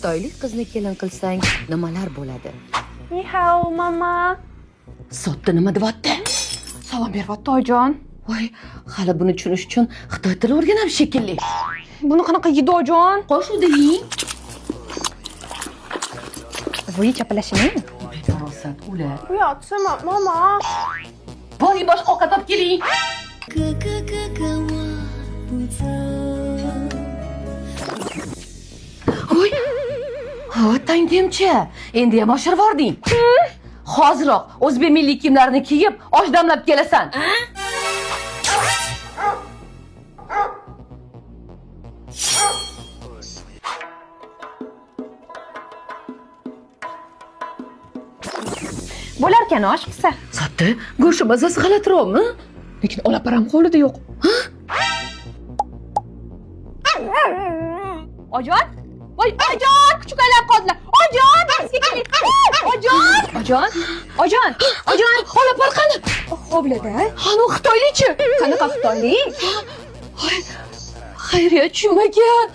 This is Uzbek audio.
xitoylik qizni kelin qilsang nimalar bo'ladi? Ni hao, mama. Sotda nima deyapti? Salom beryapti, oyijon. Voy, hali buni tushunish uchun xitoy tili o'rganam shekilli. Buni qanaqa yedi, oyijon? Qo'shuvdi yeng. Voy, chapalashing. Farosat ular. Uyatsana, mama. Voy, boshqa ovqat olib keling. 哥哥哥哥我不走。 Voy. Ha, tangimcha. Endi ham oshirib yubording. Hoziroq o'zbek milliy kiyimlarini kiyib, osh damlab kelasan. Bo'larkan osh qilsa. Sotdi, go'sht mazasi g'alatiroqmi? Lekin olaparam qo'lida yo'q. Ojon? Voy, ojon, kuchuklar qoldilar. Ojon, bizga keling. Ojon, ojon, ojon, ojon, olapar qani? Hovlida. Ana xitoylikchi. Qanaqa xitoylik? Xayriyat tushunmagan.